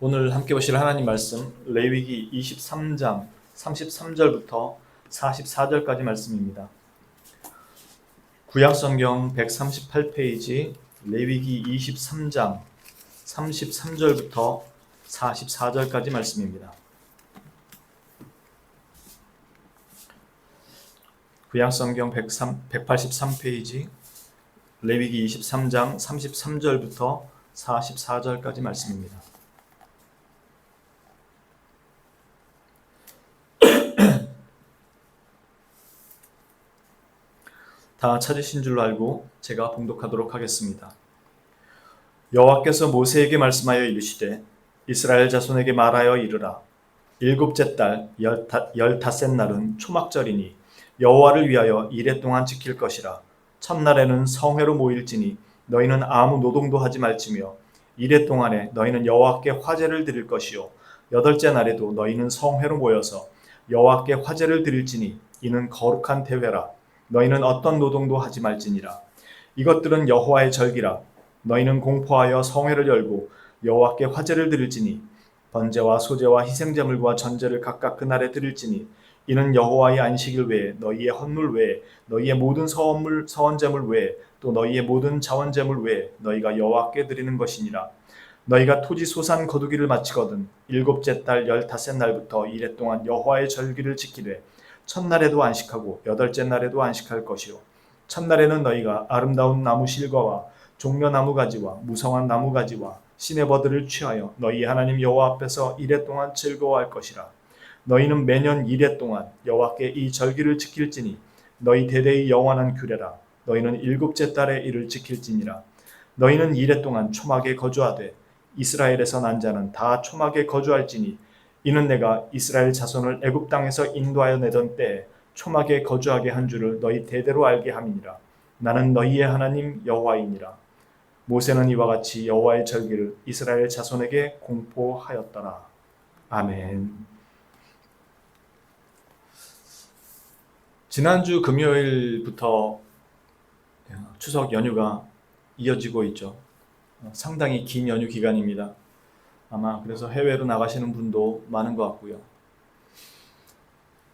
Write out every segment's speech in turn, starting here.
오늘 함께 보실 하나님 말씀 레위기 23장 33절부터 44절까지 말씀입니다. 구약성경 138페이지 레위기 23장 33절부터 44절까지 말씀입니다. 구약성경 183페이지 레위기 23장 33절부터 44절까지 말씀입니다. 다 찾으신 줄로 알고 제가 봉독하도록 하겠습니다. 여호와께서 모세에게 말씀하여 이르시되 이스라엘 자손에게 말하여 이르라. 일곱째 달 열닷셋 날은 초막절이니 여호와를 위하여 이레 동안 지킬 것이라. 첫날에는 성회로 모일지니 너희는 아무 노동도 하지 말지며 이레 동안에 너희는 여호와께 화제를 드릴 것이요 여덟째 날에도 너희는 성회로 모여서 여호와께 화제를 드릴지니 이는 거룩한 대회라. 너희는 어떤 노동도 하지 말지니라. 이것들은 여호와의 절기라. 너희는 공포하여 성회를 열고 여호와께 화제를 드릴지니 번제와 소제와 희생제물과 전제를 각각 그날에 드릴지니 이는 여호와의 안식일 외에 너희의 헌물 외에 너희의 모든 서원제물 외에 또 너희의 모든 자원제물 외에 너희가 여호와께 드리는 것이니라. 너희가 토지 소산 거두기를 마치거든 일곱째 달 열닷셋 날부터 이레 동안 여호와의 절기를 지키되 첫날에도 안식하고 여덟째 날에도 안식할 것이요 첫날에는 너희가 아름다운 나무 실과와 종려나무 가지와 무성한 나무 가지와 시내버들을 취하여 너희 하나님 여호와 앞에서 이레 동안 즐거워할 것이라. 너희는 매년 이레 동안 여호와께 이 절기를 지킬지니 너희 대대의 영원한 규례라. 너희는 일곱째 달에 이를 지킬지니라. 너희는 이레 동안 초막에 거주하되 이스라엘에서 난 자는 다 초막에 거주할지니 이는 내가 이스라엘 자손을 애굽 땅에서 인도하여 내던 때에 초막에 거주하게 한 줄을 너희 대대로 알게 함이니라. 나는 너희의 하나님 여호와이니라. 모세는 이와 같이 여호와의 절기를 이스라엘 자손에게 공포하였더라. 아멘. 지난주 금요일부터 추석 연휴가 이어지고 있죠. 상당히 긴 연휴 기간입니다. 아마 그래서 해외로 나가시는 분도 많은 것 같고요.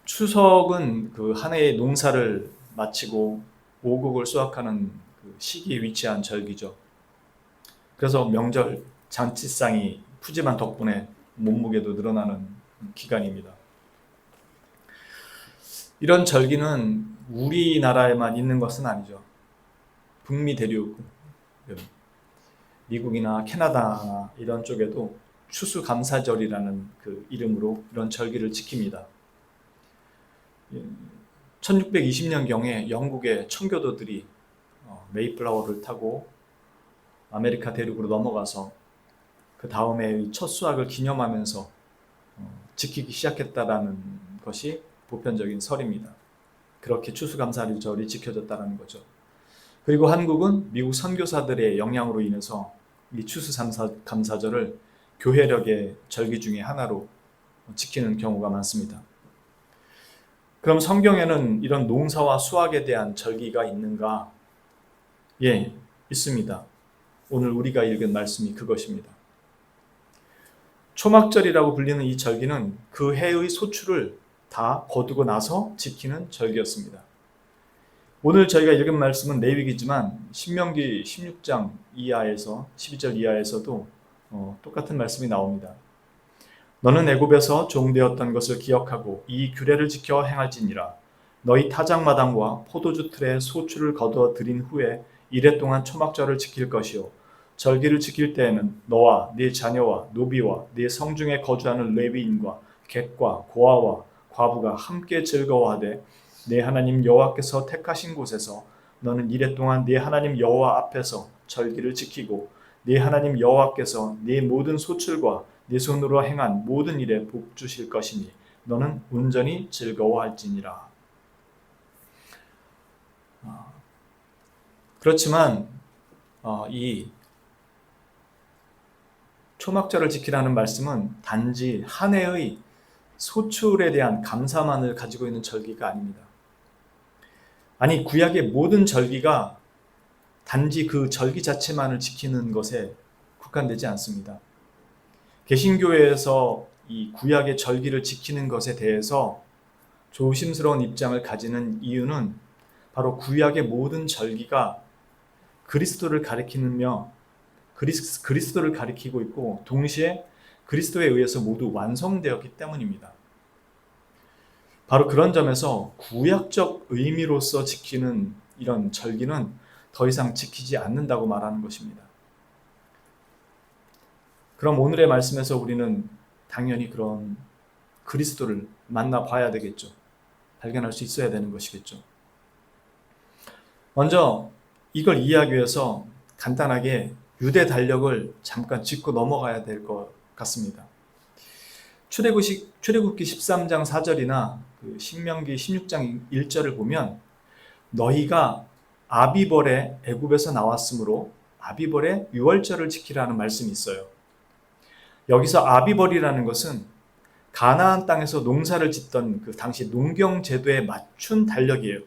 추석은 그 한 해의 농사를 마치고 오곡을 수확하는 그 시기에 위치한 절기죠. 그래서 명절 잔치상이 푸짐한 덕분에 몸무게도 늘어나는 기간입니다. 이런 절기는 우리나라에만 있는 것은 아니죠. 북미 대륙, 미국이나 캐나다 이런 쪽에도 추수감사절이라는 그 이름으로 이런 절기를 지킵니다. 1620년경에 영국의 청교도들이 메이플라워를 타고 아메리카 대륙으로 넘어가서 그 다음에 첫 수확을 기념하면서 지키기 시작했다라는 것이 보편적인 설입니다. 그렇게 추수감사절이 지켜졌다는 거죠. 그리고 한국은 미국 선교사들의 영향으로 인해서 이 추수감사절을 교회력의 절기 중에 하나로 지키는 경우가 많습니다. 그럼 성경에는 이런 농사와 수확에 대한 절기가 있는가? 예, 있습니다. 오늘 우리가 읽은 말씀이 그것입니다. 초막절이라고 불리는 이 절기는 그 해의 소출을 다 거두고 나서 지키는 절기였습니다. 오늘 저희가 읽은 말씀은 레위기지만 신명기 16장 이하에서 12절 이하에서도 똑같은 말씀이 나옵니다. 너는 애굽에서 종되었던 것을 기억하고 이 규례를 지켜 행할지니라. 너희 타작마당과 포도주 틀에 소출을 거두어 들인 후에 이레 동안 초막절을 지킬 것이요 절기를 지킬 때에는 너와 네 자녀와 노비와 네 성중에 거주하는 레위인과 객과 고아와 과부가 함께 즐거워하되 네 하나님 여호와께서 택하신 곳에서 너는 이레 동안 네 하나님 여호와 앞에서 절기를 지키고 네 하나님 여호와께서 네 모든 소출과 네 손으로 행한 모든 일에 복 주실 것이니 너는 온전히 즐거워할지니라. 그렇지만 이 초막절을 지키라는 말씀은 단지 한 해의 소출에 대한 감사만을 가지고 있는 절기가 아닙니다. 아니, 구약의 모든 절기가 단지 그 절기 자체만을 지키는 것에 국한되지 않습니다. 개신교회에서 이 구약의 절기를 지키는 것에 대해서 조심스러운 입장을 가지는 이유는 바로 구약의 모든 절기가 그리스도를 가리키며 그리스도를 가리키고 있고 동시에 그리스도에 의해서 모두 완성되었기 때문입니다. 바로 그런 점에서 구약적 의미로서 지키는 이런 절기는 더 이상 지키지 않는다고 말하는 것입니다. 그럼 오늘의 말씀에서 우리는 당연히 그런 그리스도를 만나봐야 되겠죠. 발견할 수 있어야 되는 것이겠죠. 먼저 이걸 이해하기 위해서 간단하게 유대 달력을 잠깐 짚고 넘어가야 될 것 같습니다. 출애굽기 13장 4절이나 신명기 16장 1절을 보면 너희가 아비벌에 애굽에서 나왔으므로 아비벌에 유월절을 지키라는 말씀이 있어요. 여기서 아비벌이라는 것은 가나안 땅에서 농사를 짓던 그 당시 농경 제도에 맞춘 달력이에요.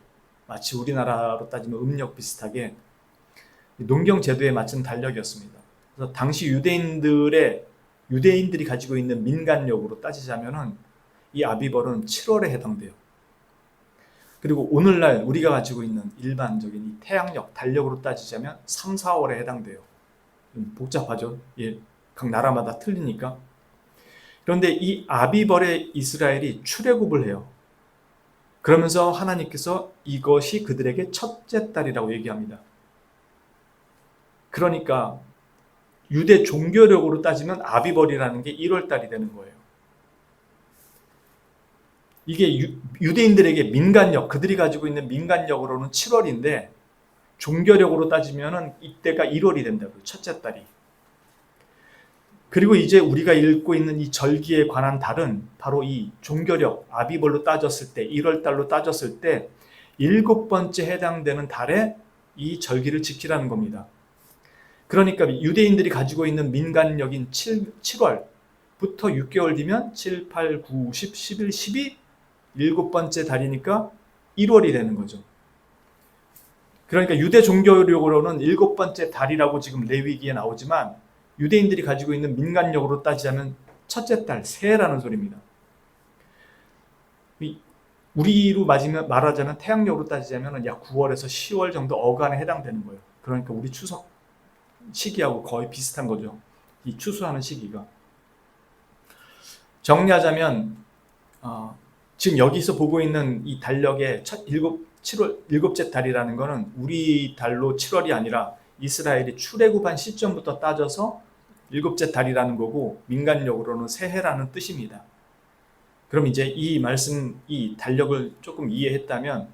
마치 우리나라로 따지면 음력 비슷하게 농경 제도에 맞춘 달력이었습니다. 그래서 당시 유대인들이 가지고 있는 민간력으로 따지자면은 이 아비벌은 7월에 해당돼요. 그리고 오늘날 우리가 가지고 있는 일반적인 이 태양력, 달력으로 따지자면 3, 4월에 해당돼요. 복잡하죠. 예, 각 나라마다 틀리니까. 그런데 이 아비벌에 이스라엘이 출애굽을 해요. 그러면서 하나님께서 이것이 그들에게 첫째 달이라고 얘기합니다. 그러니까 유대 종교력으로 따지면 아비벌이라는 게 1월 달이 되는 거예요. 이게 유대인들에게 민간력, 그들이 가지고 있는 민간력으로는 7월인데 종교력으로 따지면 이때가 1월이 된다고요. 첫째 달이. 그리고 이제 우리가 읽고 있는 이 절기에 관한 달은 바로 이 종교력, 아비벌로 따졌을 때 1월 달로 따졌을 때 7번째 해당되는 달에 이 절기를 지키라는 겁니다. 그러니까 유대인들이 가지고 있는 민간력인 7월부터 6개월 뒤면 7, 8, 9, 10, 11, 12 7번째 달이니까 1월이 되는 거죠. 그러니까 유대 종교력으로는 7번째 달이라고 지금 레위기에 나오지만 유대인들이 가지고 있는 민간력으로 따지자면 첫째 달, 새해라는 소리입니다. 우리로 말하자면 태양력으로 따지자면 약 9월에서 10월 정도 어간에 해당되는 거예요. 그러니까 우리 추석 시기하고 거의 비슷한 거죠. 이 추수하는 시기가. 정리하자면 지금 여기서 보고 있는 이 달력의 7째 달이라는 것은 우리 달로 7월이 아니라 이스라엘이 출애굽한 시점부터 따져서 7째 달이라는 거고 민간력으로는 새해라는 뜻입니다. 그럼 이제 이 말씀, 이 달력을 조금 이해했다면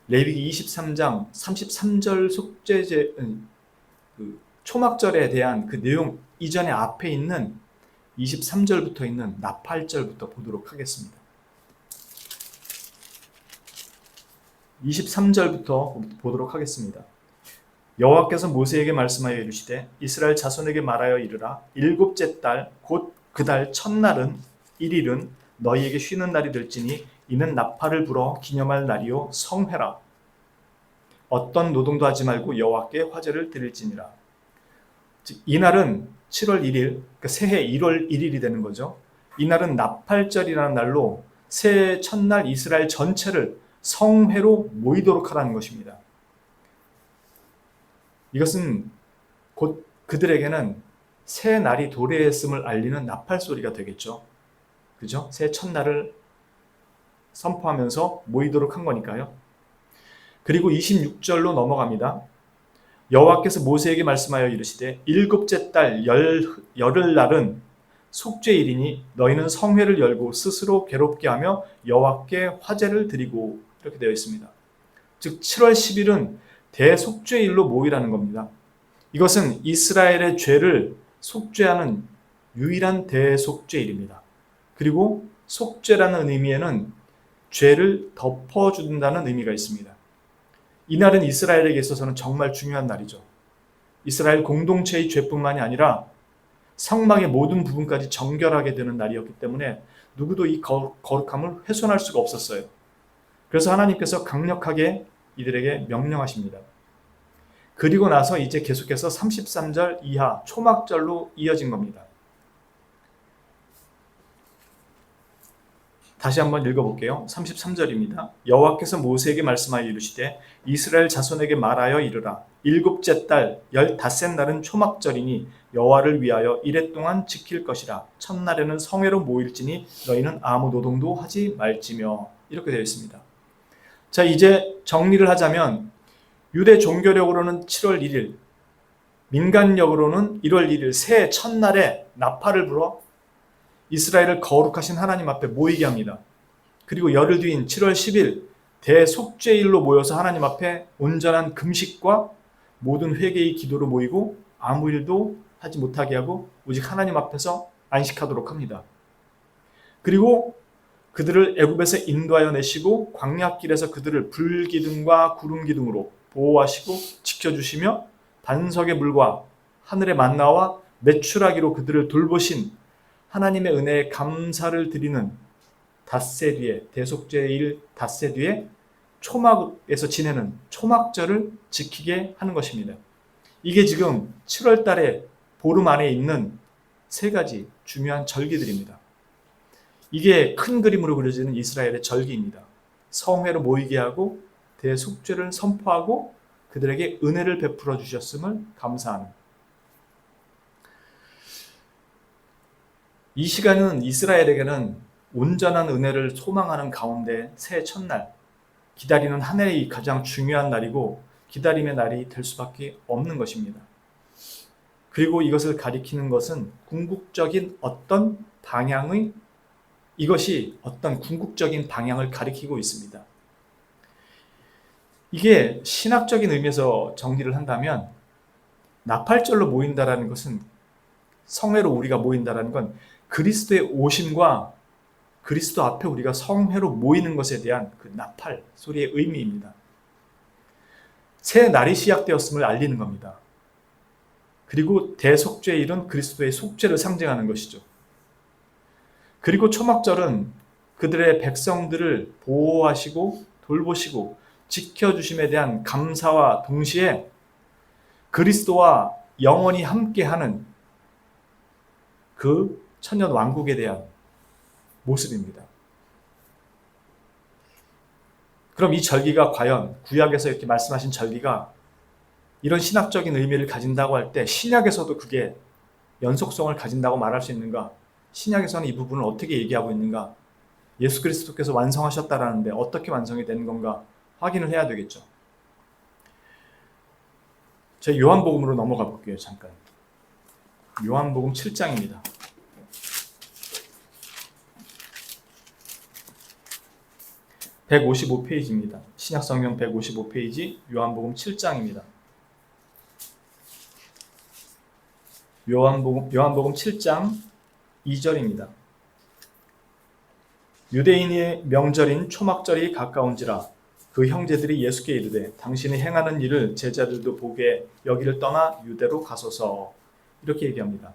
레위기 23장 33절 속죄제 초막절에 대한 그 내용 이전에 앞에 있는 23절부터 있는 나팔절부터 보도록 하겠습니다. 23절부터 보도록 하겠습니다. 여호와께서 모세에게 말씀하여 이르시되 이스라엘 자손에게 말하여 이르라. 7째 달 곧 그 달 첫날은 1일은 너희에게 쉬는 날이 될지니 이는 나팔을 불어 기념할 날이요 성회라. 어떤 노동도 하지 말고 여호와께 화제를 드릴지니라. 즉 이날은 7월 1일, 그러니까 새해 1월 1일이 되는 거죠. 이날은 나팔절이라는 날로 새해 첫날 이스라엘 전체를 성회로 모이도록 하라는 것입니다. 이것은 곧 그들에게는 새 날이 도래했음을 알리는 나팔 소리가 되겠죠. 그죠? 새 첫날을 선포하면서 모이도록 한 거니까요. 그리고 26절로 넘어갑니다. 여호와께서 모세에게 말씀하여 이르시되 7째 달 열흘날은 속죄일이니 너희는 성회를 열고 스스로 괴롭게 하며 여호와께 화제를 드리고 이렇게 되어 있습니다. 즉 7월 10일은 대속죄일로 모이라는 겁니다. 이것은 이스라엘의 죄를 속죄하는 유일한 대속죄일입니다. 그리고 속죄라는 의미에는 죄를 덮어준다는 의미가 있습니다. 이날은 이스라엘에게 있어서는 정말 중요한 날이죠. 이스라엘 공동체의 죄뿐만이 아니라 성막의 모든 부분까지 정결하게 되는 날이었기 때문에 누구도 이 거룩함을 훼손할 수가 없었어요. 그래서 하나님께서 강력하게 이들에게 명령하십니다. 그리고 나서 이제 계속해서 33절 이하 초막절로 이어진 겁니다. 다시 한번 읽어볼게요. 33절입니다. 여호와께서 모세에게 말씀하여 이르시되 이스라엘 자손에게 말하여 이르라. 일곱째 달 15셋 날은 초막절이니 여호와를 위하여 이레 동안 지킬 것이라. 첫날에는 성회로 모일지니 너희는 아무 노동도 하지 말지며. 이렇게 되어 있습니다. 자, 이제 정리를 하자면 유대 종교력으로는 7월 1일, 민간력으로는 1월 1일 새해 첫날에 나팔을 불어 이스라엘을 거룩하신 하나님 앞에 모이게 합니다. 그리고 열흘 뒤인 7월 10일 대속죄일로 모여서 하나님 앞에 온전한 금식과 모든 회개의 기도로 모이고 아무 일도 하지 못하게 하고 오직 하나님 앞에서 안식하도록 합니다. 그리고 그들을 애굽에서 인도하여 내시고 광야길에서 그들을 불기둥과 구름기둥으로 보호하시고 지켜주시며 반석의 물과 하늘의 만나와 메추라기로 그들을 돌보신 하나님의 은혜에 감사를 드리는 닷새 뒤에, 대속죄일 닷새 뒤에 초막에서 지내는 초막절을 지키게 하는 것입니다. 이게 지금 7월 달에 보름 안에 있는 세 가지 중요한 절기들입니다. 이게 큰 그림으로 그려지는 이스라엘의 절기입니다. 성회로 모이게 하고 대속죄를 선포하고 그들에게 은혜를 베풀어 주셨음을 감사하는, 이 시간은 이스라엘에게는 온전한 은혜를 소망하는 가운데 새해 첫날, 기다리는 한 해의 가장 중요한 날이고 기다림의 날이 될 수밖에 없는 것입니다. 그리고 이것을 가리키는 것은 궁극적인 어떤 방향의, 이것이 어떤 궁극적인 방향을 가리키고 있습니다. 이게 신학적인 의미에서 정리를 한다면 나팔절로 모인다라는 것은, 성회로 우리가 모인다라는 건 그리스도의 오심과 그리스도 앞에 우리가 성회로 모이는 것에 대한 그 나팔 소리의 의미입니다. 새 날이 시작되었음을 알리는 겁니다. 그리고 대속죄일은 그리스도의 속죄를 상징하는 것이죠. 그리고 초막절은 그들의 백성들을 보호하시고 돌보시고 지켜주심에 대한 감사와 동시에 그리스도와 영원히 함께하는 그 천년 왕국에 대한 모습입니다. 그럼 이 절기가 과연 구약에서 이렇게 말씀하신 절기가 이런 신학적인 의미를 가진다고 할 때 신약에서도 그게 연속성을 가진다고 말할 수 있는가? 신약에서는 이 부분을 어떻게 얘기하고 있는가? 예수 그리스도께서 완성하셨다라는데 어떻게 완성이 되는 건가? 확인을 해야 되겠죠. 저희 요한복음으로 넘어가 볼게요. 잠깐. 요한복음 7장입니다. (155페이지입니다) 신약성경 155페이지 요한복음 7장입니다. 요한복음 7장 2절입니다. 유대인의 명절인 초막절이 가까운지라 그 형제들이 예수께 이르되 당신이 행하는 일을 제자들도 보게 여기를 떠나 유대로 가소서. 이렇게 얘기합니다.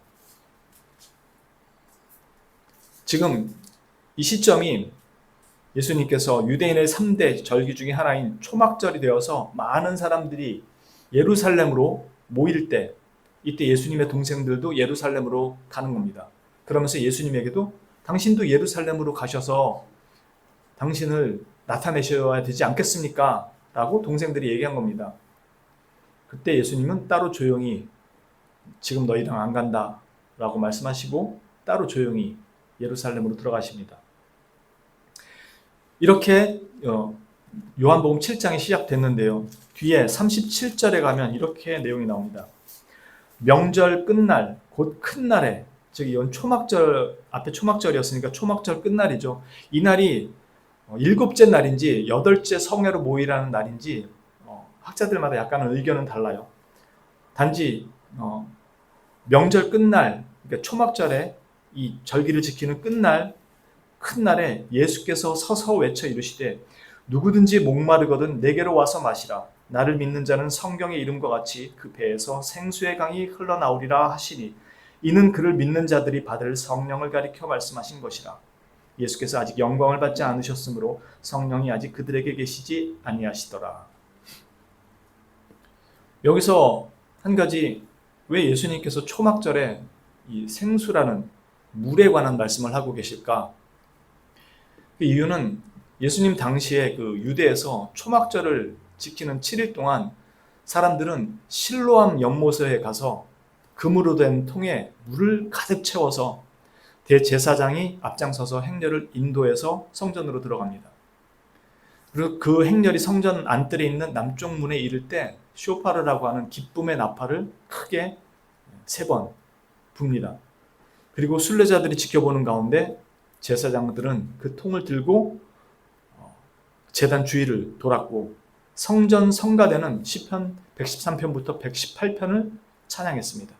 지금 이 시점이 예수님께서 유대인의 3대 절기 중에 하나인 초막절이 되어서 많은 사람들이 예루살렘으로 모일 때, 이때 예수님의 동생들도 예루살렘으로 가는 겁니다. 그러면서 예수님에게도 당신도 예루살렘으로 가셔서 당신을 나타내셔야 되지 않겠습니까? 라고 동생들이 얘기한 겁니다. 그때 예수님은 따로 조용히 지금 너희랑 안 간다 라고 말씀하시고 따로 조용히 예루살렘으로 들어가십니다. 이렇게 요한복음 7장이 시작됐는데요. 뒤에 37절에 가면 이렇게 내용이 나옵니다. 명절 끝날, 곧 큰 날에, 즉 이건 초막절, 앞에 초막절이었으니까 초막절 끝날이죠. 이 날이 7째 날인지 8째 성회로 모이라는 날인지 학자들마다 약간은 의견은 달라요. 단지 명절 끝날, 그러니까 초막절에 이 절기를 지키는 끝날, 큰 날에 예수께서 서서 외쳐 이르시되 누구든지 목마르거든 내게로 와서 마시라. 나를 믿는 자는 성경의 이름과 같이 그 배에서 생수의 강이 흘러나오리라 하시니 이는 그를 믿는 자들이 받을 성령을 가리켜 말씀하신 것이라. 예수께서 아직 영광을 받지 않으셨으므로 성령이 아직 그들에게 계시지 아니하시더라. 여기서 한 가지, 왜 예수님께서 초막절에 이 생수라는 물에 관한 말씀을 하고 계실까? 그 이유는 예수님 당시에 그 유대에서 초막절을 지키는 7일 동안 사람들은 실로암 연못에 가서 금으로 된 통에 물을 가득 채워서 대제사장이 앞장서서 행렬을 인도해서 성전으로 들어갑니다. 그리고 그 행렬이 성전 안뜰에 있는 남쪽 문에 이를 때 쇼파르라고 하는 기쁨의 나팔을 크게 3번 붑니다. 그리고 순례자들이 지켜보는 가운데 제사장들은 그 통을 들고 제단 주위를 돌았고 성전 성가대는 시편 113편부터 118편을 찬양했습니다.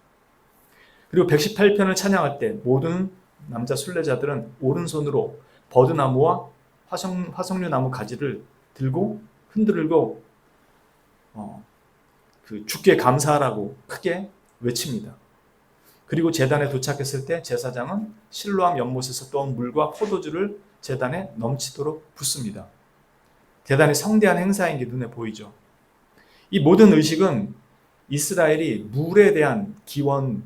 그리고 118편을 찬양할 때 모든 남자 순례자들은 오른손으로 버드나무와 화석류나무 가지를 들고 흔들고 주께 감사하라고 크게 외칩니다. 그리고 제단에 도착했을 때 제사장은 실로암 연못에서 떠온 물과 포도주를 제단에 넘치도록 붓습니다. 대단히 성대한 행사인 게 눈에 보이죠. 이 모든 의식은 이스라엘이 물에 대한 기원,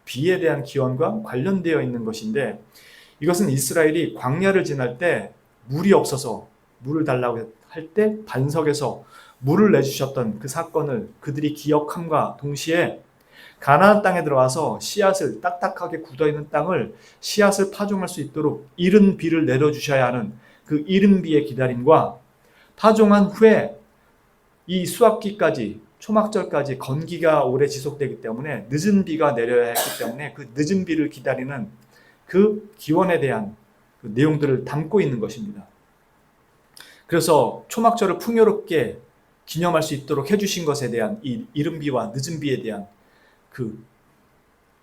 비에 대한 기원과 관련되어 있는 것인데, 이것은 이스라엘이 광야를 지날 때 물이 없어서 물을 달라고 할 때 반석에서 물을 내주셨던 그 사건을 그들이 기억함과 동시에 가나안 땅에 들어와서 씨앗을 딱딱하게 굳어있는 땅을 씨앗을 파종할 수 있도록 이른 비를 내려주셔야 하는 그 이른 비의 기다림과 파종한 후에 이 수확기까지 초막절까지 건기가 오래 지속되기 때문에 늦은 비가 내려야 했기 때문에 그 늦은 비를 기다리는 그 기원에 대한 그 내용들을 담고 있는 것입니다. 그래서 초막절을 풍요롭게 기념할 수 있도록 해주신 것에 대한 이 이른 비와 늦은 비에 대한 그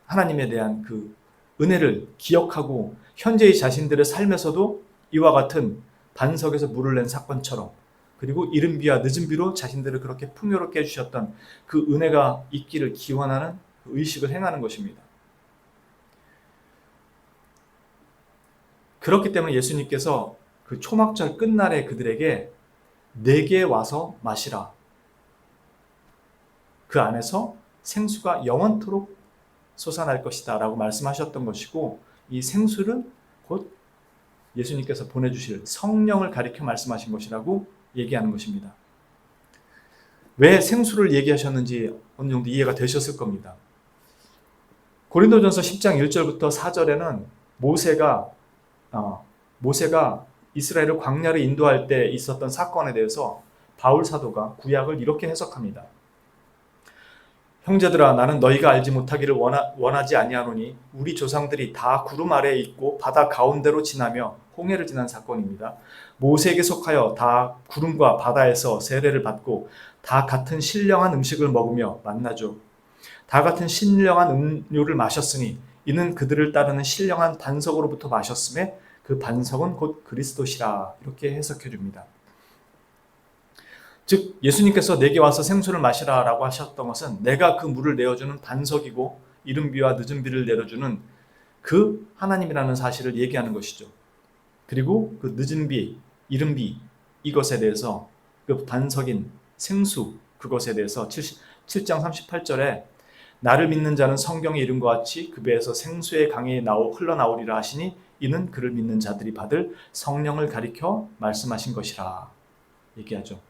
하나님에 대한 그 은혜를 기억하고 현재의 자신들의 삶에서도 이와 같은 반석에서 물을 낸 사건처럼 그리고 이른 비와 늦은 비로 자신들을 그렇게 풍요롭게 해주셨던 그 은혜가 있기를 기원하는 그 의식을 행하는 것입니다. 그렇기 때문에 예수님께서 그 초막절 끝날에 그들에게 내게 와서 마시라. 그 안에서 생수가 영원토록 솟아날 것이다 라고 말씀하셨던 것이고, 이 생수는 곧 예수님께서 보내주실 성령을 가리켜 말씀하신 것이라고 얘기하는 것입니다. 왜 생수를 얘기하셨는지 어느 정도 이해가 되셨을 겁니다. 고린도전서 10장 1절부터 4절에는 모세가 이스라엘을 광야를 인도할 때 있었던 사건에 대해서 바울 사도가 구약을 이렇게 해석합니다. 형제들아, 나는 너희가 알지 못하기를 원하지 아니하노니 우리 조상들이 다 구름 아래에 있고 바다 가운데로 지나며 홍해를 지난 사건입니다. 모세에게 속하여 다 구름과 바다에서 세례를 받고 다 같은 신령한 음식을 먹으며 만나죠. 다 같은 신령한 음료를 마셨으니 이는 그들을 따르는 신령한 반석으로부터 마셨음에 그 반석은 곧 그리스도시라. 이렇게 해석해 줍니다. 즉 예수님께서 내게 와서 생수를 마시라 라고 하셨던 것은 내가 그 물을 내어주는 반석이고 이른 비와 늦은 비를 내려주는 그 하나님이라는 사실을 얘기하는 것이죠. 그리고 그 늦은 비, 이른 비 이것에 대해서 그 반석인 생수 그것에 대해서 7장 38절에 나를 믿는 자는 성경의 이름과 같이 그 배에서 생수의 강이 흘러나오리라 하시니 이는 그를 믿는 자들이 받을 성령을 가리켜 말씀하신 것이라 얘기하죠.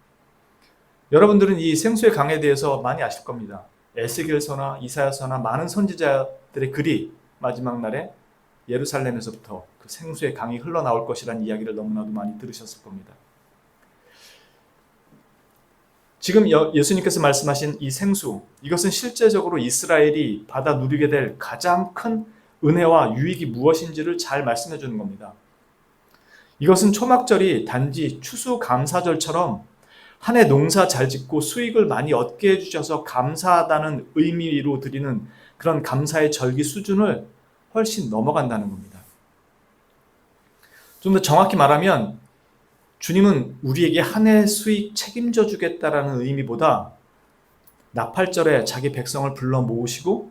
여러분들은 이 생수의 강에 대해서 많이 아실 겁니다. 에스겔서나 이사야서나 많은 선지자들의 글이 마지막 날에 예루살렘에서부터 그 생수의 강이 흘러나올 것이라는 이야기를 너무나도 많이 들으셨을 겁니다. 지금 예수님께서 말씀하신 이 생수, 이것은 실제적으로 이스라엘이 받아 누리게 될 가장 큰 은혜와 유익이 무엇인지를 잘 말씀해 주는 겁니다. 이것은 초막절이 단지 추수감사절처럼 한 해 농사 잘 짓고 수익을 많이 얻게 해주셔서 감사하다는 의미로 드리는 그런 감사의 절기 수준을 훨씬 넘어간다는 겁니다. 좀 더 정확히 말하면 주님은 우리에게 한 해 수익 책임져 주겠다라는 의미보다 나팔절에 자기 백성을 불러 모으시고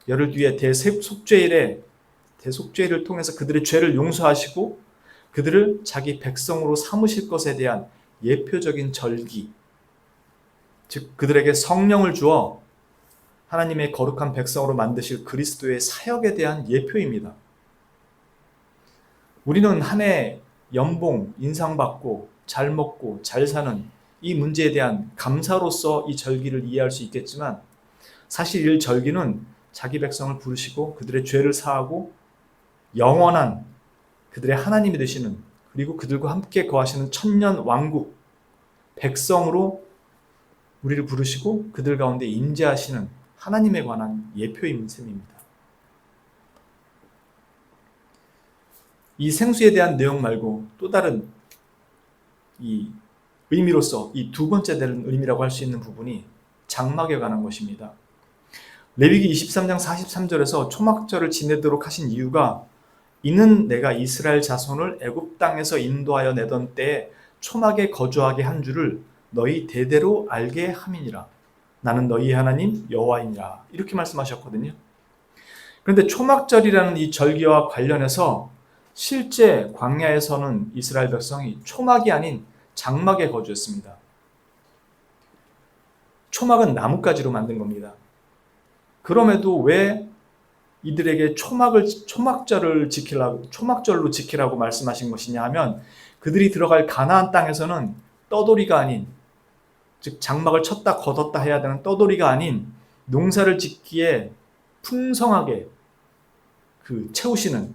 열흘 뒤에 대속죄일을 통해서 그들의 죄를 용서하시고 그들을 자기 백성으로 삼으실 것에 대한 예표적인 절기, 즉 그들에게 성령을 주어 하나님의 거룩한 백성으로 만드실 그리스도의 사역에 대한 예표입니다. 우리는 한 해 연봉, 인상받고 잘 먹고 잘 사는 이 문제에 대한 감사로서 이 절기를 이해할 수 있겠지만 사실 이 절기는 자기 백성을 부르시고 그들의 죄를 사하고 영원한 그들의 하나님이 되시는, 그리고 그들과 함께 거하시는 천년 왕국 백성으로 우리를 부르시고 그들 가운데 임재하시는 하나님에 관한 예표인 셈입니다. 이 생수에 대한 내용 말고 또 다른 이 의미로서 이 두 번째 되는 의미라고 할 수 있는 부분이 장막에 관한 것입니다. 레위기 23장 43절에서 초막절을 지내도록 하신 이유가 이는 내가 이스라엘 자손을 애굽 땅에서 인도하여 내던 때에 초막에 거주하게 한 줄을 너희 대대로 알게 함이니라. 나는 너희 하나님 여호와이니라. 이렇게 말씀하셨거든요. 그런데 초막절이라는 이 절기와 관련해서 실제 광야에서는 이스라엘 백성이 초막이 아닌 장막에 거주했습니다. 초막은 나뭇가지로 만든 겁니다. 그럼에도 왜 이들에게 초막절로 지키라고 말씀하신 것이냐 하면 그들이 들어갈 가나안 땅에서는 떠돌이가 아닌, 즉 장막을 쳤다 걷었다 해야 되는 떠돌이가 아닌 농사를 짓기에 풍성하게 채우시는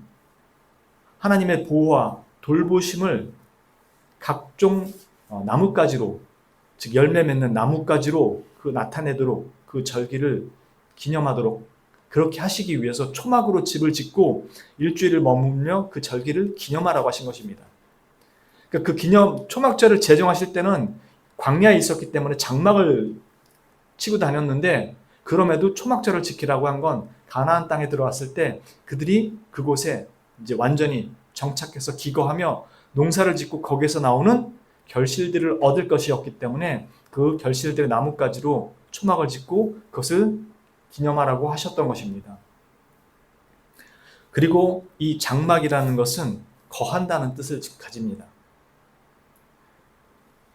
하나님의 보호와 돌보심을 각종 나뭇가지로, 즉 열매 맺는 나뭇가지로 나타내도록 그 절기를 기념하도록 그렇게 하시기 위해서 초막으로 집을 짓고 일주일을 머물며 그 절기를 기념하라고 하신 것입니다. 그러니까 초막절을 제정하실 때는 광야에 있었기 때문에 장막을 치고 다녔는데, 그럼에도 초막절을 지키라고 한 건 가나안 땅에 들어왔을 때 그들이 그곳에 이제 완전히 정착해서 기거하며 농사를 짓고 거기에서 나오는 결실들을 얻을 것이었기 때문에 그 결실들의 나뭇가지로 초막을 짓고 그것을 기념하라고 하셨던 것입니다. 그리고 이 장막이라는 것은 거한다는 뜻을 가집니다.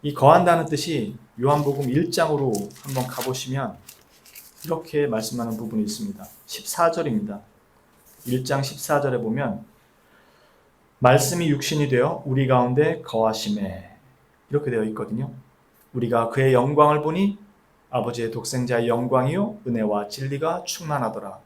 이 거한다는 뜻이 요한복음 1장으로 한번 가보시면 이렇게 말씀하는 부분이 있습니다. 14절입니다. 1장 14절에 보면 말씀이 육신이 되어 우리 가운데 거하심에 이렇게 되어 있거든요. 우리가 그의 영광을 보니 아버지의 독생자의 영광이요 은혜와 진리가 충만하더라.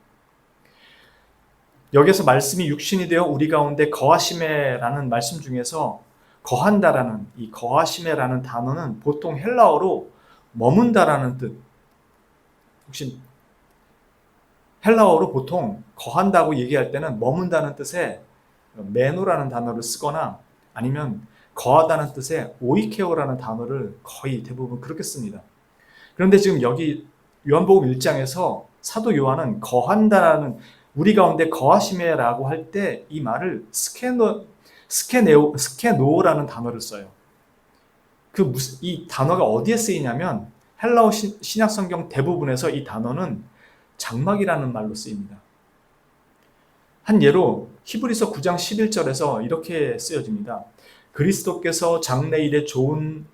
여기서 말씀이 육신이 되어 우리 가운데 거하심에라는 말씀 중에서 거한다라는 이 거하심에라는 단어는 보통 헬라어로 머문다라는 뜻. 혹시 헬라어로 보통 거한다고 얘기할 때는 머문다는 뜻의 메노라는 단어를 쓰거나 아니면 거하다는 뜻의 오이케오라는 단어를 거의 대부분 그렇게 습니다. 그런데 지금 여기 요한복음 1장에서 사도 요한은 거한다라는, 우리 가운데 거하심에라고 할 때 이 말을 스케노라는 단어를 써요. 이 단어가 어디에 쓰이냐면 헬라어 신약 성경 대부분에서 이 단어는 장막이라는 말로 쓰입니다. 한 예로 히브리서 9장 11절에서 이렇게 쓰여집니다. 그리스도께서 장래 좋은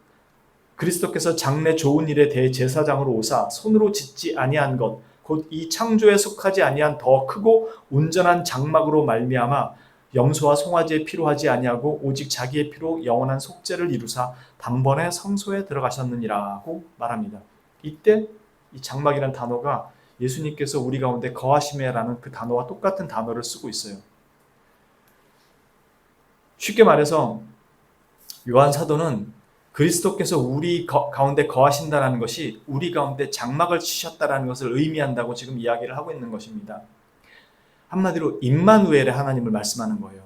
일에 대해 제사장으로 오사 손으로 짓지 아니한 것 곧 이 창조에 속하지 아니한 더 크고 온전한 장막으로 말미암아 염소와 송아지의 피로 하지 아니하고 오직 자기의 피로 영원한 속죄를 이루사 단번에 성소에 들어가셨느니라고 말합니다. 이때 이 장막이라는 단어가 예수님께서 우리 가운데 거하심에라는 그 단어와 똑같은 단어를 쓰고 있어요. 쉽게 말해서 요한 사도는 그리스도께서 우리 가운데 거하신다는 것이 우리 가운데 장막을 치셨다는 것을 의미한다고 지금 이야기를 하고 있는 것입니다. 한마디로 임마누엘의 하나님을 말씀하는 거예요.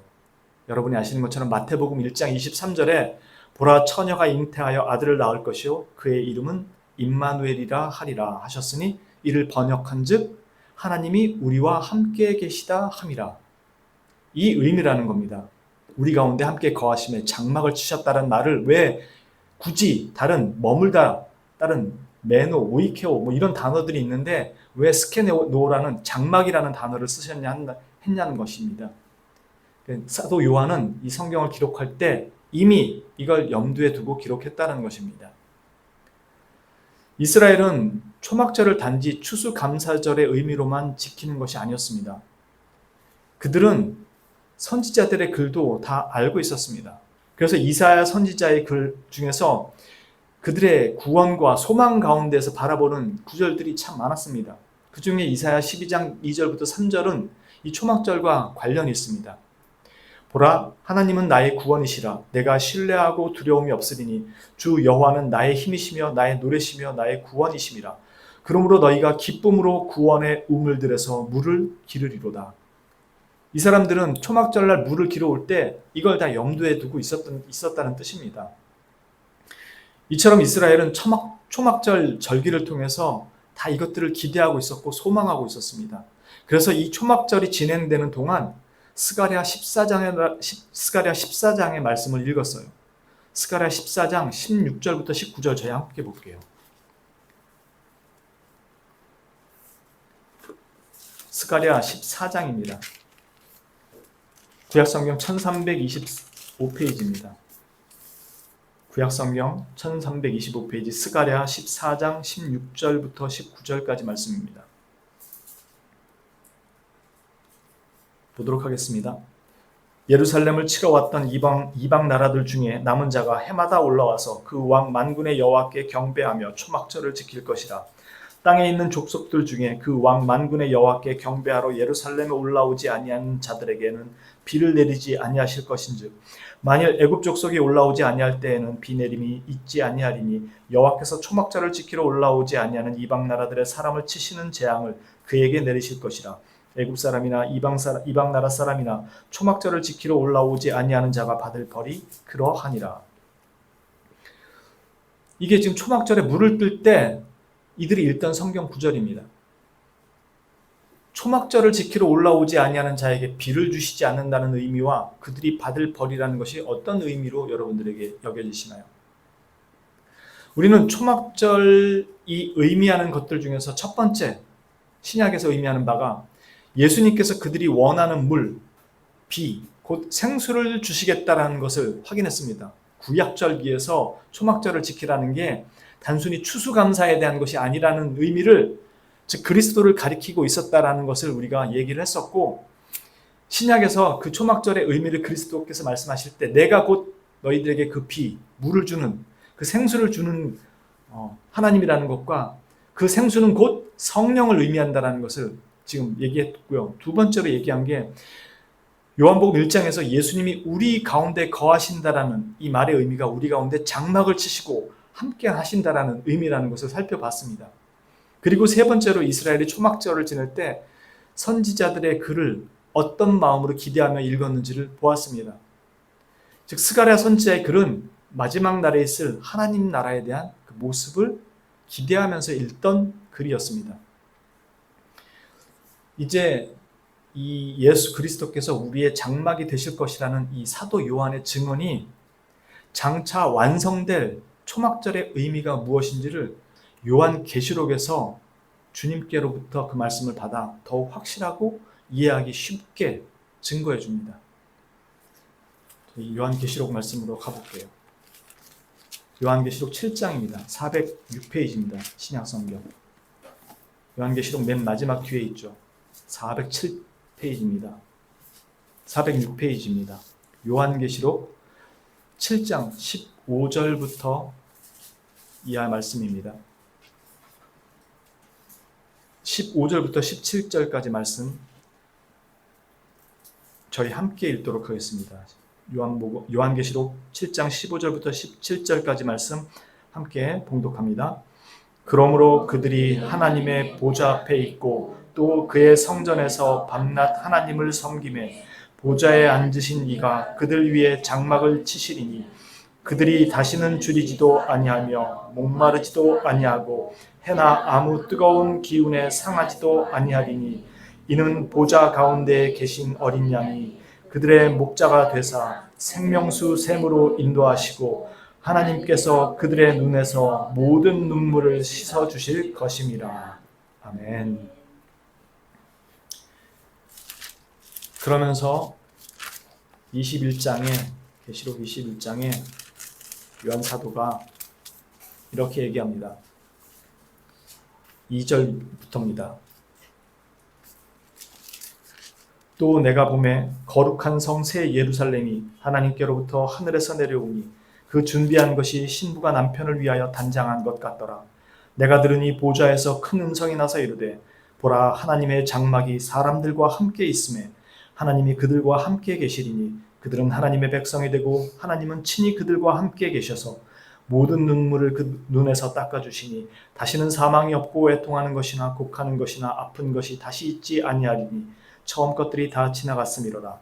여러분이 아시는 것처럼 마태복음 1장 23절에 보라 처녀가 잉태하여 아들을 낳을 것이요 그의 이름은 임마누엘이라 하리라 하셨으니 이를 번역한즉 하나님이 우리와 함께 계시다 함이라. 이 의미라는 겁니다. 우리 가운데 함께 거하심에 장막을 치셨다는 말을 왜 굳이 다른 머물다, 다른 메노, 오이케오 이런 단어들이 있는데 왜 스케노라는 장막이라는 단어를 했냐는 것입니다. 사도 요한은 이 성경을 기록할 때 이미 이걸 염두에 두고 기록했다는 것입니다. 이스라엘은 초막절을 단지 추수감사절의 의미로만 지키는 것이 아니었습니다. 그들은 선지자들의 글도 다 알고 있었습니다. 그래서 이사야 선지자의 글 중에서 그들의 구원과 소망 가운데서 바라보는 구절들이 참 많았습니다. 그 중에 이사야 12장 2절부터 3절은 이 초막절과 관련이 있습니다. 보라, 하나님은 나의 구원이시라. 내가 신뢰하고 두려움이 없으리니 주 여호와는 나의 힘이시며 나의 노래시며 나의 구원이심이라. 그러므로 너희가 기쁨으로 구원의 우물들에서 물을 기르리로다. 이 사람들은 초막절날 물을 기르올 때 이걸 다 염두에 두고 있었다는 뜻입니다. 이처럼 이스라엘은 초막절 절기를 통해서 다 이것들을 기대하고 있었고 소망하고 있었습니다. 그래서 이 초막절이 진행되는 동안 스가랴 14장의 말씀을 읽었어요. 스가랴 14장 16절부터 19절 저희 함께 볼게요. 스가랴 14장입니다. 구약성경 1325페이지입니다. 구약성경 1325페이지 스가랴 14장 16절부터 19절까지 말씀입니다. 보도록 하겠습니다. 예루살렘을 치러 왔던 이방 나라들 중에 남은 자가 해마다 올라와서 그 왕 만군의 여호와께 경배하며 초막절을 지킬 것이라. 땅에 있는 족속들 중에 그 왕 만군의 여호와께 경배하러 예루살렘에 올라오지 아니한 자들에게는 비를 내리지 아니하실 것인즉 만일 애굽 족속이 올라오지 아니할 때에는 비 내림이 있지 아니하리니 여호와께서 초막절을 지키러 올라오지 아니하는 이방 나라들의 사람을 치시는 재앙을 그에게 내리실 것이라. 애굽 사람이나 이방 나라 사람이나 초막절을 지키러 올라오지 아니하는 자가 받을 벌이 그러하니라. 이게 지금 초막절에 물을 뜰 때 이들이 읽던 성경 구절입니다. 초막절을 지키러 올라오지 아니하는 자에게 비를 주시지 않는다는 의미와 그들이 받을 벌이라는 것이 어떤 의미로 여러분들에게 여겨지시나요? 우리는 초막절이 의미하는 것들 중에서 첫 번째, 신약에서 의미하는 바가 예수님께서 그들이 원하는 물, 비, 곧 생수를 주시겠다라는 것을 확인했습니다. 구약절기에서 초막절을 지키라는 게 단순히 추수감사에 대한 것이 아니라는 의미를, 즉 그리스도를 가리키고 있었다라는 것을 우리가 얘기를 했었고, 신약에서 그 초막절의 의미를 그리스도께서 말씀하실 때 내가 곧 너희들에게 그 비, 물을 주는, 그 생수를 주는 하나님이라는 것과 그 생수는 곧 성령을 의미한다는 것을 지금 얘기했고요. 두 번째로 얘기한 게 요한복음 1장에서 예수님이 우리 가운데 거하신다라는 이 말의 의미가 우리 가운데 장막을 치시고 함께 하신다라는 의미라는 것을 살펴봤습니다. 그리고 세 번째로 이스라엘이 초막절을 지낼 때 선지자들의 글을 어떤 마음으로 기대하며 읽었는지를 보았습니다. 즉 스가랴 선지자의 글은 마지막 날에 있을 하나님 나라에 대한 그 모습을 기대하면서 읽던 글이었습니다. 이제 이 예수 그리스도께서 우리의 장막이 되실 것이라는 이 사도 요한의 증언이 장차 완성될 초막절의 의미가 무엇인지를 요한계시록에서 주님께로부터 그 말씀을 받아 더욱 확실하고 이해하기 쉽게 증거해 줍니다. 요한계시록 말씀으로 가볼게요. 요한계시록 7장입니다. 406페이지입니다. 신약성경. 요한계시록 맨 마지막 뒤에 있죠. 407페이지입니다. 406페이지입니다. 요한계시록 7장 15절부터 이하 말씀입니다. 15절부터 17절까지 말씀 저희 함께 읽도록 하겠습니다. 요한계시록 7장 15절부터 17절까지 말씀 함께 봉독합니다. 그러므로 그들이 하나님의 보좌 앞에 있고 또 그의 성전에서 밤낮 하나님을 섬기매 보좌에 앉으신 이가 그들 위에 장막을 치시리니 그들이 다시는 줄이지도 아니하며 목마르지도 아니하고 해나 아무 뜨거운 기운에 상하지도 아니하리니 이는 보좌 가운데 계신 어린 양이 그들의 목자가 되사 생명수 샘으로 인도하시고 하나님께서 그들의 눈에서 모든 눈물을 씻어 주실 것임이라. 아멘. 그러면서 21장에 계시록 21장에 요한 사도가 이렇게 얘기합니다. 2절부터입니다. 또 내가 보매 거룩한 성 새 예루살렘이 하나님께로부터 하늘에서 내려오니 그 준비한 것이 신부가 남편을 위하여 단장한 것 같더라. 내가 들으니 보좌에서 큰 음성이 나서 이르되 보라, 하나님의 장막이 사람들과 함께 있음에 하나님이 그들과 함께 계시리니 그들은 하나님의 백성이 되고 하나님은 친히 그들과 함께 계셔서 모든 눈물을 그 눈에서 닦아주시니 다시는 사망이 없고 애통하는 것이나 곡하는 것이나 아픈 것이 다시 있지 아니하리니 처음 것들이 다 지나갔음이로라.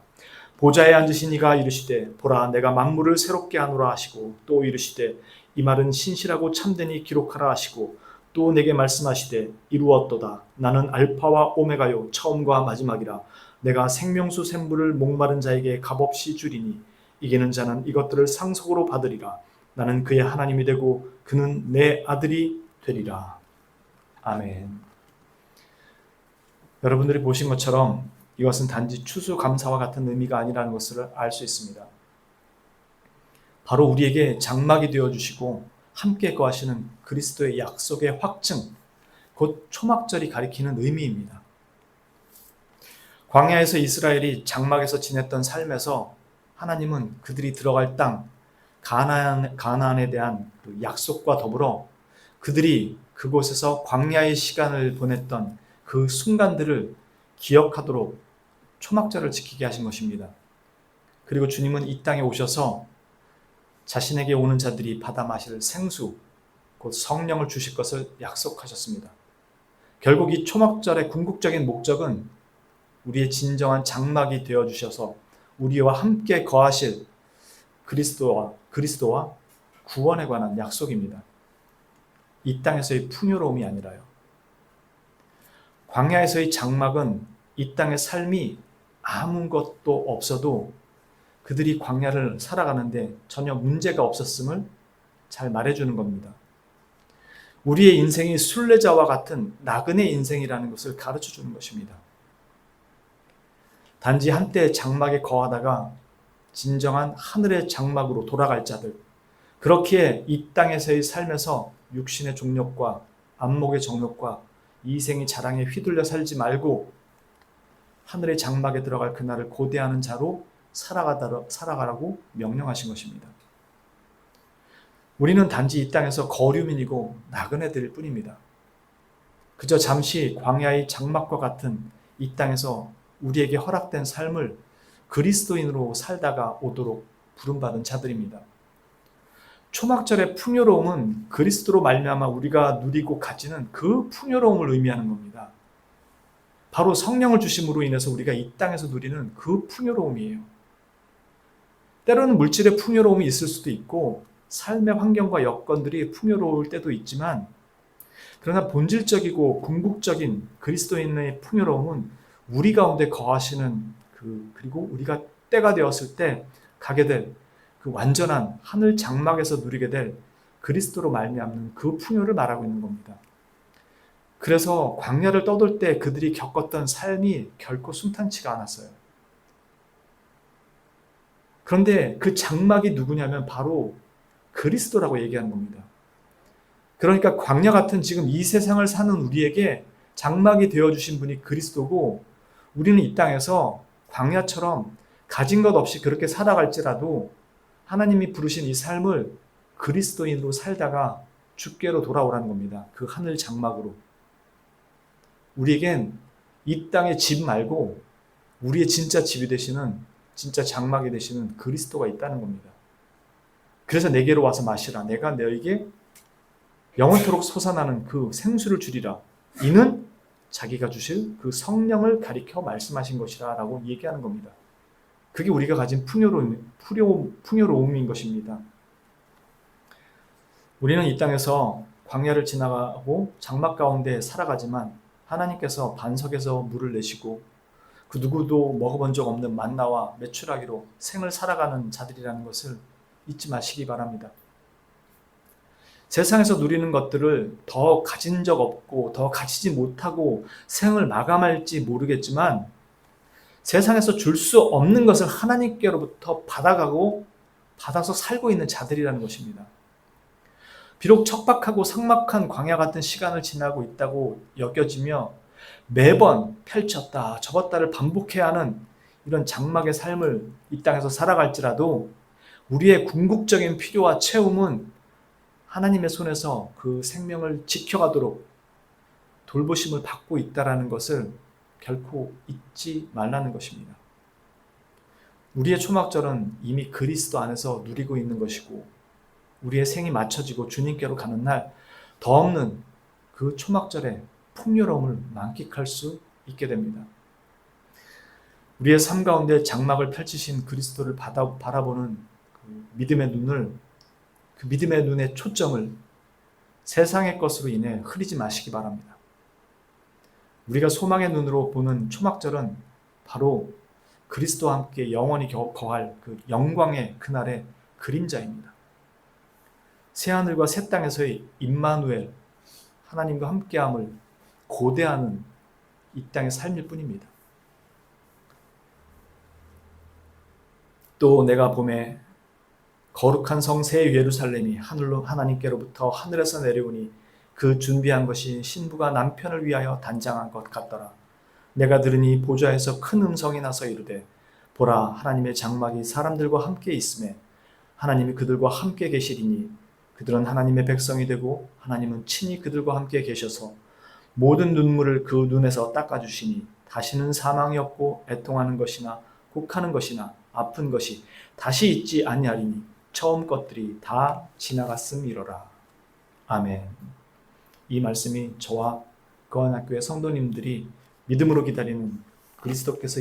보좌에 앉으신 이가 이르시되 보라, 내가 만물을 새롭게 하노라 하시고 또 이르시되 이 말은 신실하고 참되니 기록하라 하시고 또 내게 말씀하시되 이루었도다. 나는 알파와 오메가요 처음과 마지막이라. 내가 생명수 샘물을 목마른 자에게 값없이 주리니 이기는 자는 이것들을 상속으로 받으리라. 나는 그의 하나님이 되고 그는 내 아들이 되리라. 아멘. 여러분들이 보신 것처럼 이것은 단지 추수감사와 같은 의미가 아니라는 것을 알 수 있습니다. 바로 우리에게 장막이 되어주시고 함께 거하시는 그리스도의 약속의 확증, 곧 초막절이 가리키는 의미입니다. 광야에서 이스라엘이 장막에서 지냈던 삶에서 하나님은 그들이 들어갈 땅, 가나안에 대한 그 약속과 더불어 그들이 그곳에서 광야의 시간을 보냈던 그 순간들을 기억하도록 초막절을 지키게 하신 것입니다. 그리고 주님은 이 땅에 오셔서 자신에게 오는 자들이 받아 마실 생수, 곧 성령을 주실 것을 약속하셨습니다. 결국 이 초막절의 궁극적인 목적은 우리의 진정한 장막이 되어주셔서 우리와 함께 거하실 그리스도와 구원에 관한 약속입니다. 이 땅에서의 풍요로움이 아니라요. 광야에서의 장막은 이 땅의 삶이 아무것도 없어도 그들이 광야를 살아가는데 전혀 문제가 없었음을 잘 말해주는 겁니다. 우리의 인생이 순례자와 같은 나그네 인생이라는 것을 가르쳐주는 것입니다. 단지 한때 장막에 거하다가 진정한 하늘의 장막으로 돌아갈 자들, 그렇기에 이 땅에서의 삶에서 육신의 종력과 안목의 정욕과 이생의 자랑에 휘둘려 살지 말고 하늘의 장막에 들어갈 그날을 고대하는 자로 살아가라고 명령하신 것입니다. 우리는 단지 이 땅에서 거류민이고 나그네들일 뿐입니다. 그저 잠시 광야의 장막과 같은 이 땅에서 우리에게 허락된 삶을 그리스도인으로 살다가 오도록 부름받은 자들입니다. 초막절의 풍요로움은 그리스도로 말미암아 우리가 누리고 가지는 그 풍요로움을 의미하는 겁니다. 바로 성령을 주심으로 인해서 우리가 이 땅에서 누리는 그 풍요로움이에요. 때로는 물질의 풍요로움이 있을 수도 있고 삶의 환경과 여건들이 풍요로울 때도 있지만, 그러나 본질적이고 궁극적인 그리스도인의 풍요로움은 우리 가운데 거하시는 그리고 우리가 때가 되었을 때 가게 될 그 완전한 하늘 장막에서 누리게 될 그리스도로 말미암는 그 풍요를 말하고 있는 겁니다. 그래서 광야를 떠돌 때 그들이 겪었던 삶이 결코 순탄치가 않았어요. 그런데 그 장막이 누구냐면 바로 그리스도라고 얘기하는 겁니다. 그러니까 광야 같은 지금 이 세상을 사는 우리에게 장막이 되어주신 분이 그리스도고, 우리는 이 땅에서 광야처럼 가진 것 없이 그렇게 살아갈지라도 하나님이 부르신 이 삶을 그리스도인으로 살다가 주께로 돌아오라는 겁니다. 그 하늘 장막으로. 우리에겐 이 땅의 집 말고 우리의 진짜 집이 되시는, 진짜 장막이 되시는 그리스도가 있다는 겁니다. 그래서 내게로 와서 마시라. 내가 너에게 영원토록 솟아나는 그 생수를 주리라. 이는 자기가 주실 그 성령을 가리켜 말씀하신 것이라 라고 얘기하는 겁니다. 그게 우리가 가진 풍요로움인 것입니다. 우리는 이 땅에서 광야를 지나가고 장막 가운데 살아가지만 하나님께서 반석에서 물을 내시고 그 누구도 먹어본 적 없는 만나와 메추라기로 생을 살아가는 자들이라는 것을 잊지 마시기 바랍니다. 세상에서 누리는 것들을 더 가진 적 없고 더 가지지 못하고 생을 마감할지 모르겠지만 세상에서 줄 수 없는 것을 하나님께로부터 받아서 살고 있는 자들이라는 것입니다. 비록 척박하고 삭막한 광야 같은 시간을 지나고 있다고 여겨지며 매번 펼쳤다 접었다를 반복해야 하는 이런 장막의 삶을 이 땅에서 살아갈지라도 우리의 궁극적인 필요와 채움은 하나님의 손에서 그 생명을 지켜가도록 돌보심을 받고 있다는 것을 결코 잊지 말라는 것입니다. 우리의 초막절은 이미 그리스도 안에서 누리고 있는 것이고 우리의 생이 맞춰지고 주님께로 가는 날 더 없는 그 초막절의 풍요로움을 만끽할 수 있게 됩니다. 우리의 삶 가운데 장막을 펼치신 그리스도를 바라보는 그 믿음의 눈의 초점을 세상의 것으로 인해 흐리지 마시기 바랍니다. 우리가 소망의 눈으로 보는 초막절은 바로 그리스도와 함께 영원히 거할 그 영광의 그날의 그림자입니다. 새하늘과 새 땅에서의 임마누엘, 하나님과 함께함을 고대하는 이 땅의 삶일 뿐입니다. 또 내가 봄에 거룩한 성 새 예루살렘이 하나님께로부터 하늘에서 내려오니 그 준비한 것이 신부가 남편을 위하여 단장한 것 같더라. 내가 들으니 보좌에서 큰 음성이 나서 이르되 보라, 하나님의 장막이 사람들과 함께 있음에 하나님이 그들과 함께 계시리니 그들은 하나님의 백성이 되고 하나님은 친히 그들과 함께 계셔서 모든 눈물을 그 눈에서 닦아주시니 다시는 사망이 없고 애통하는 것이나 곡하는 것이나 아픈 것이 다시 있지 아니하리니 처음 것들이 다 지나갔음이로라. 아멘. 이 말씀이 저와 거한학교의 성도님들이 믿음으로 기다리는 그리스도께서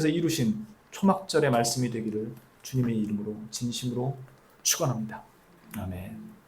이루신 초막절의 말씀이 되기를 주님의 이름으로 진심으로 축원합니다. 아멘.